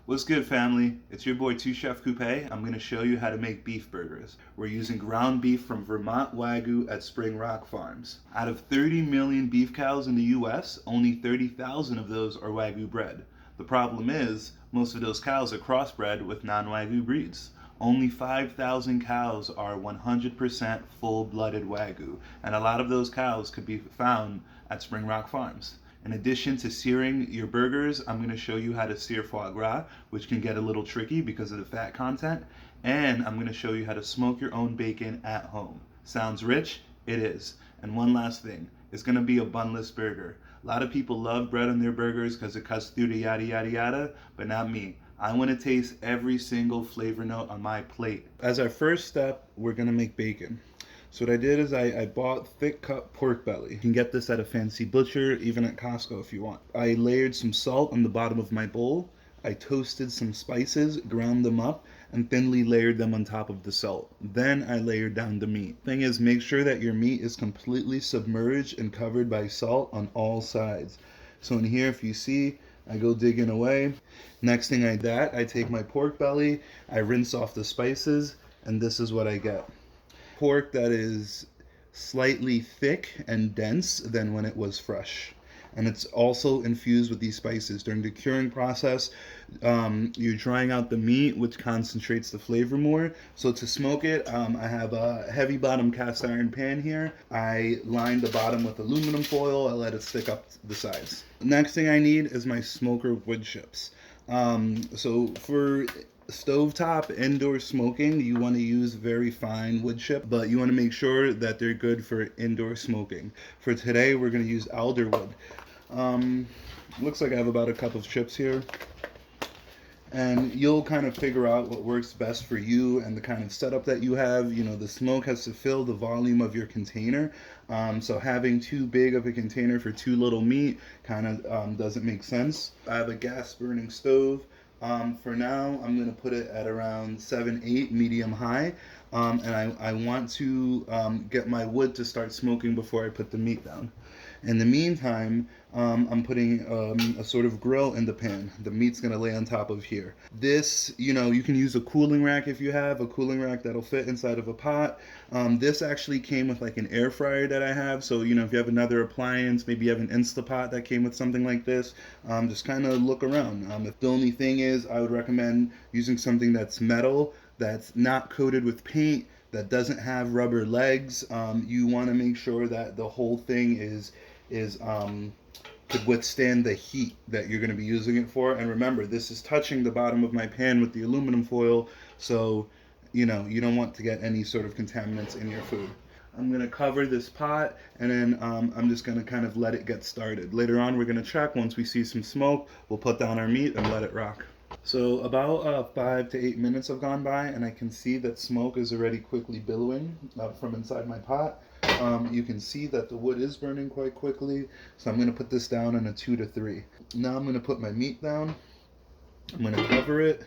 What's good, family? It's your boy Toúchef Coupe. I'm going to show you how to make beef burgers. We're using ground beef from Vermont Wagyu at Spring Rock Farms. Out of 30 million beef cows in the US, only 30,000 of those are Wagyu bred. The problem is, most of those cows are crossbred with non-Wagyu breeds. Only 5,000 cows are 100% full-blooded Wagyu, and a lot of those cows could be found at Spring Rock Farms. In addition to searing your burgers, I'm going to show you how to sear foie gras, which can get a little tricky because of the fat content, and I'm going to show you how to smoke your own bacon at home. Sounds rich? It is. And one last thing, it's going to be a bunless burger. A lot of people love bread on their burgers because it cuts through the yada yada yada, but not me. I want to taste every single flavor note on my plate. As our first step, we're going to make bacon. So what I did is I bought thick cut pork belly. You can get this at a fancy butcher, even at Costco if you want. I layered some salt on the bottom of my bowl. I toasted some spices, ground them up, and thinly layered them on top of the salt. Then I layered down the meat. Thing is, make sure that your meat is completely submerged and covered by salt on all sides. So in here, if you see, I go digging away. Next thing I take my pork belly, I rinse off the spices, and this is what I get. Pork that is slightly thick and dense than when it was fresh. And it's also infused with these spices. During the curing process, you're drying out the meat, which concentrates the flavor more. So to smoke it, I have a heavy bottom cast iron pan here. I lined the bottom with aluminum foil. I let it stick up the sides. Next thing I need is my smoker wood chips. So for stovetop indoor smoking, you want to use very fine wood chip, but you want to make sure that they're good for indoor smoking. For today, we're going to use alderwood. Looks like I have about a cup of chips here, and you'll kind of figure out what works best for you and the kind of setup that you have. You know, the smoke has to fill the volume of your container, so having too big of a container for too little meat kind of doesn't make sense. I have a gas burning stove. For now, I'm going to put it at around 7-8 medium high, and I want to get my wood to start smoking before I put the meat down. In the meantime, I'm putting a sort of grill in the pan. The meat's going to lay on top of here. This, you know, you can use a cooling rack if you have a cooling rack that'll fit inside of a pot. This actually came with like an air fryer that I have. So, you know, if you have another appliance, maybe you have an Instapot that came with something like this, just kind of look around. If the only thing is, I would recommend using something that's metal, that's not coated with paint, that doesn't have rubber legs. You want to make sure that the whole thing could withstand the heat that you're going to be using it for. And remember, this is touching the bottom of my pan with the aluminum foil, so you know you don't want to get any sort of contaminants in your food. I'm going to cover this pot, and then I'm just going to kind of let it get started. Later on, we're going to check. Once we see some smoke, we'll put down our meat and let it rock. So about 5 to 8 minutes have gone by, and I can see that smoke is already quickly billowing from inside my pot. You can see that the wood is burning quite quickly, so I'm going to put this down in a 2 to 3. Now I'm going to put my meat down. I'm going to cover it.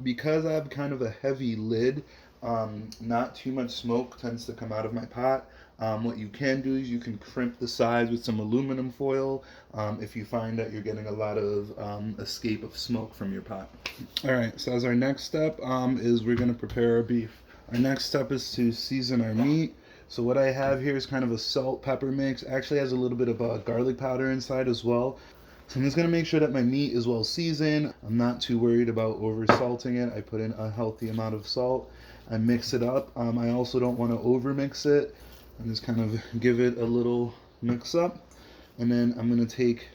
Because I have kind of a heavy lid, not too much smoke tends to come out of my pot. What you can do is you can crimp the sides with some aluminum foil if you find that you're getting a lot of escape of smoke from your pot. Alright, so as our next step is we're going to prepare our beef. Our next step is to season our meat. So what I have here is kind of a salt pepper mix. Actually has a little bit of garlic powder inside as well. So I'm just going to make sure that my meat is well seasoned. I'm not too worried about over salting it. I put in a healthy amount of salt. I mix it up. I also don't want to over mix it. I just kind of give it a little mix up. And then I'm going to take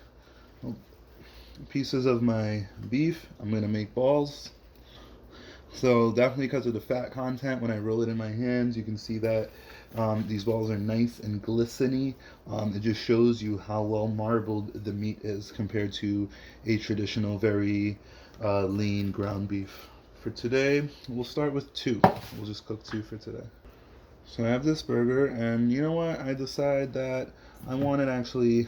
pieces of my beef. I'm going to make balls. So definitely because of the fat content, when I roll it in my hands, you can see that these balls are nice and glistening. It just shows you how well marbled the meat is compared to a traditional, very lean ground beef. For today, we'll start with 2. We'll just cook 2 for today. So I have this burger, and you know what? I decide that I wanted actually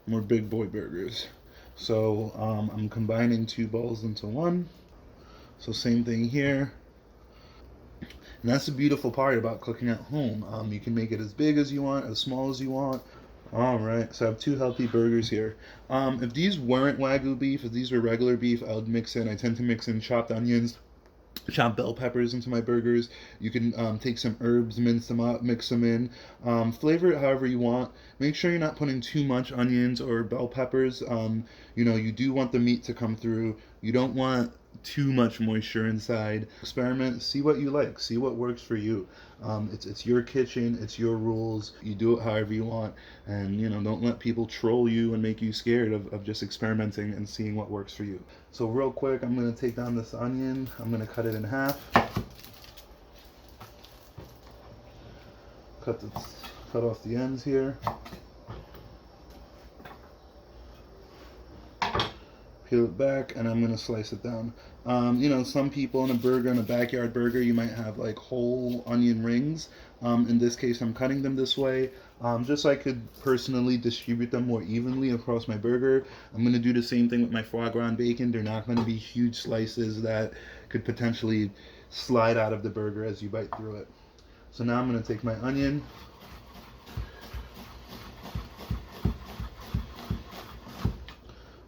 more big boy burgers. So I'm combining 2 balls into 1. So same thing here. And that's the beautiful part about cooking at home. You can make it as big as you want, as small as you want. All right, so I have two healthy burgers here. If these weren't Wagyu beef, if these were regular beef, I tend to mix in chopped onions, chop bell peppers into my burgers. You can take some herbs, mince them up, mix them in. Flavor it however you want. Make sure you're not putting too much onions or bell peppers. You do want the meat to come through. You don't want too much moisture inside. Experiment, see what you like, see what works for you. It's your kitchen, it's your rules. You do it however you want, and don't let people troll you and make you scared of just experimenting and seeing what works for you. So real quick, I'm gonna take down this onion. I'm gonna cut it in half. Cut off the ends here. Peel it back, and I'm gonna slice it down. Some people in a backyard burger, you might have like whole onion rings. In this case, I'm cutting them this way, just so I could personally distribute them more evenly across my burger. I'm gonna do the same thing with my foie gras and bacon. They're not gonna be huge slices that could potentially slide out of the burger as you bite through it. So now I'm gonna take my onion.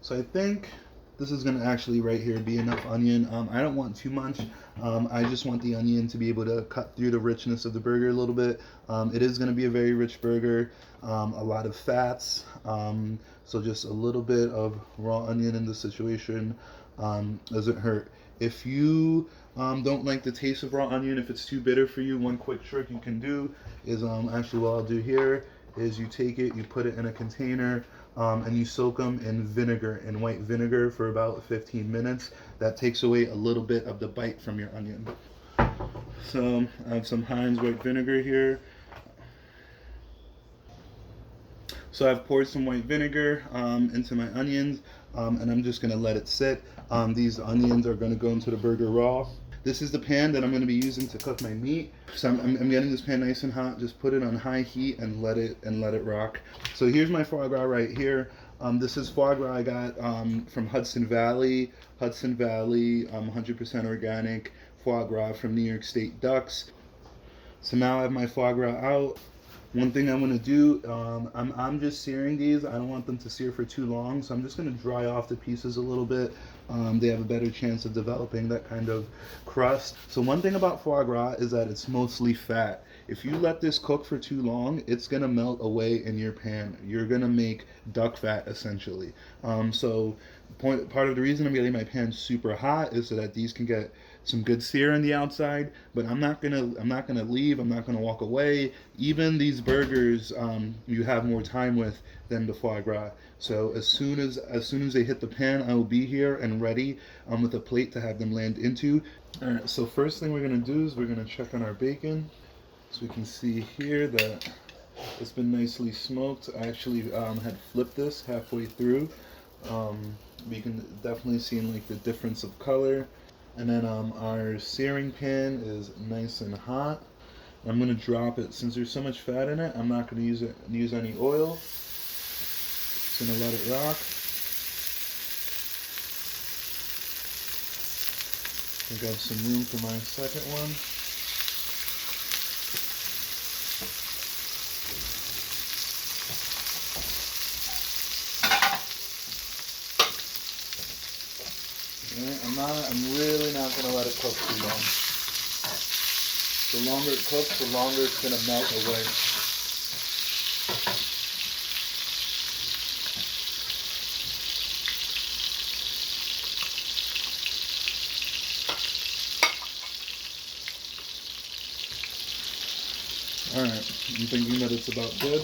So I think this is going to actually right here be enough onion. I don't want too much. I just want the onion to be able to cut through the richness of the burger a little bit. It is going to be a very rich burger, a lot of fats. So just a little bit of raw onion in this situation doesn't hurt. If you don't like the taste of raw onion, if it's too bitter for you, one quick trick you can do is actually what I'll do here is you take it, you put it in a container, and you soak them in vinegar, in white vinegar, for about 15 minutes. That takes away a little bit of the bite from your onion. So I have some Heinz white vinegar here. So I've poured some white vinegar into my onions, and I'm just gonna let it sit. These onions are gonna go into the burger raw. This is the pan that I'm going to be using to cook my meat. So I'm getting this pan nice and hot. Just put it on high heat and let it rock. So here's my foie gras right here. This is foie gras I got from Hudson Valley. 100% organic foie gras from New York State ducks. So now I have my foie gras out. One thing I'm going to do, I'm just searing these. I don't want them to sear for too long, so I'm just going to dry off the pieces a little bit. They have a better chance of developing that kind of crust. So one thing about foie gras is that it's mostly fat. If you let this cook for too long, it's going to melt away in your pan. You're going to make duck fat, essentially. Part of the reason I'm getting my pan super hot is so that these can get some good sear on the outside, but I'm not gonna leave. I'm not gonna walk away. Even these burgers, you have more time with than the foie gras. So as soon as they hit the pan, I will be here and ready with a plate to have them land into. All right. So first thing we're gonna do is we're gonna check on our bacon. So we can see here that it's been nicely smoked. I actually had flipped this halfway through. We can definitely see like the difference of color. And then our searing pan is nice and hot. I'm going to drop it. Since there's so much fat in it, I'm not going to use any oil. Just going to let it rock. I think I have some room for my second one. I'm really not going to let it cook too long. The longer it cooks, the longer it's going to melt away. Alright, I'm thinking that it's about good.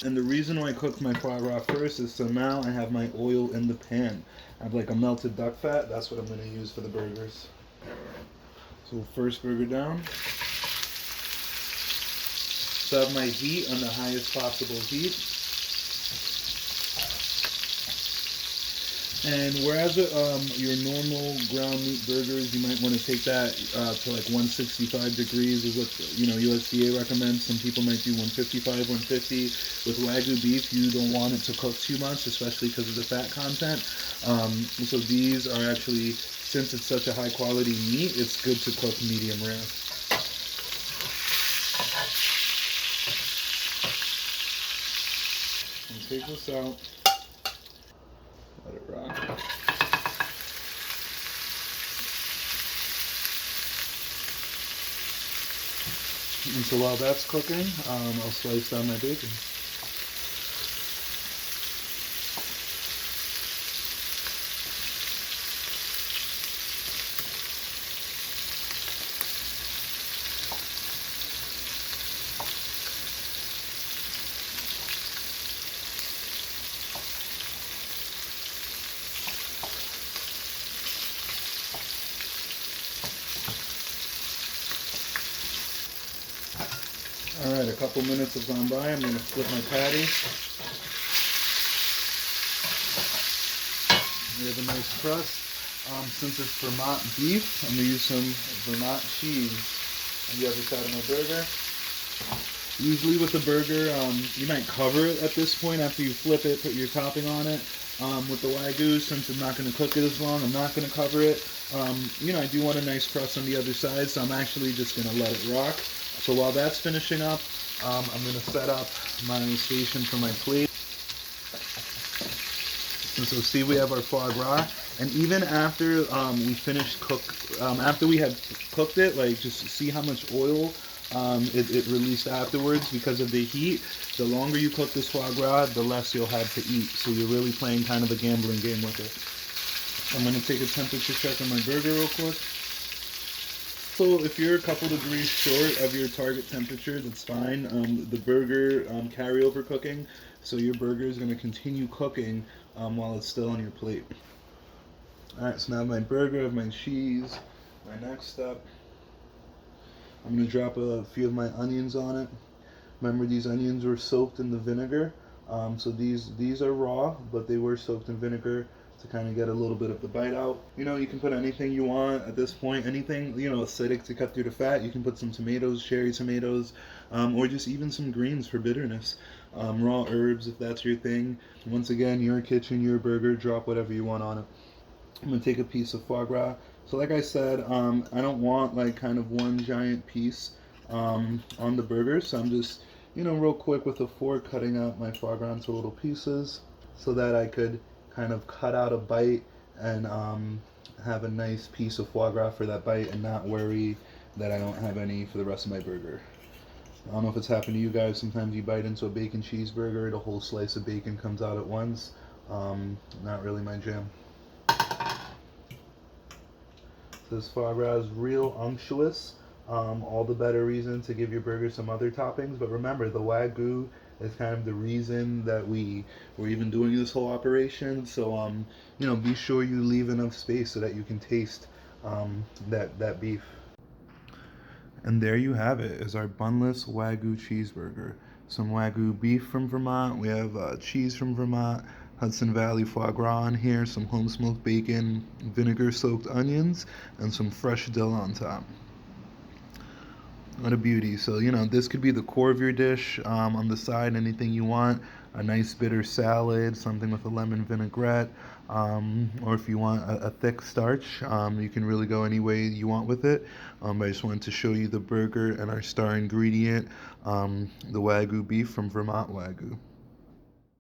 And the reason why I cooked my foie gras first is so now I have my oil in the pan. I have like a melted duck fat. That's what I'm going to use for the burgers. So first burger down. So I have my heat on the highest possible heat. And whereas your normal ground meat burgers, you might want to take that to like 165 degrees is what USDA recommends. Some people might do 155, 150. With Wagyu beef, you don't want it to cook too much, especially because of the fat content. So these are actually since it's such a high quality meat, it's good to cook medium rare. And take this out. Let it rock. And so while that's cooking, I'll slice down my bacon. All right, a couple minutes have gone by. I'm going to flip my patty. We have a nice crust. Since it's Vermont beef, I'm going to use some Vermont cheese on the other side of my burger. Usually with the burger, you might cover it at this point after you flip it, put your topping on it. With the Wagyu, since I'm not going to cook it as long, I'm not going to cover it. I do want a nice crust on the other side, so I'm actually just going to let it rock. So while that's finishing up, I'm going to set up my station for my plate. And so see, we have our foie gras, and even after we finished after we had cooked it, like just see how much oil it released afterwards because of the heat. The longer you cook this foie gras, the less you'll have to eat. So you're really playing kind of a gambling game with it. I'm going to take a temperature check on my burger real quick. So if you're a couple degrees short of your target temperature, that's fine. The burger carryover cooking, so your burger is going to continue cooking while it's still on your plate. Alright, so now I have my burger, I have my cheese. My next step, I'm going to drop a few of my onions on it. Remember, these onions were soaked in the vinegar. So these are raw, but they were soaked in vinegar to kind of get a little bit of the bite out. You can put anything you want at this point, anything, acidic to cut through the fat. You can put some tomatoes, cherry tomatoes, or just even some greens for bitterness. Raw herbs, if that's your thing. Once again, your kitchen, your burger, drop whatever you want on it. I'm going to take a piece of foie gras. So like I said, I don't want like kind of one giant piece on the burger, so I'm just, real quick with a fork cutting out my foie gras into little pieces so that I could kind of cut out a bite and have a nice piece of foie gras for that bite and not worry that I don't have any for the rest of my burger. I don't know if it's happened to you guys. Sometimes you bite into a bacon cheeseburger, the whole slice of bacon comes out at once. Not really my jam. This foie gras is real unctuous. All the better reason to give your burger some other toppings. But remember, the Wagyu is kind of the reason that we're even doing this whole operation. So, be sure you leave enough space so that you can taste that beef. And there you have it, is our bunless Wagyu cheeseburger. Some Wagyu beef from Vermont. We have cheese from Vermont. Hudson Valley Fois Gras on here, some home smoked bacon, vinegar soaked onions, and some fresh dill on top. What a beauty. So, this could be the core of your dish. On the side, anything you want. A nice bitter salad, something with a lemon vinaigrette, or if you want a thick starch, you can really go any way you want with it. I just wanted to show you the burger and our star ingredient, the Wagyu beef from Vermont Wagyu.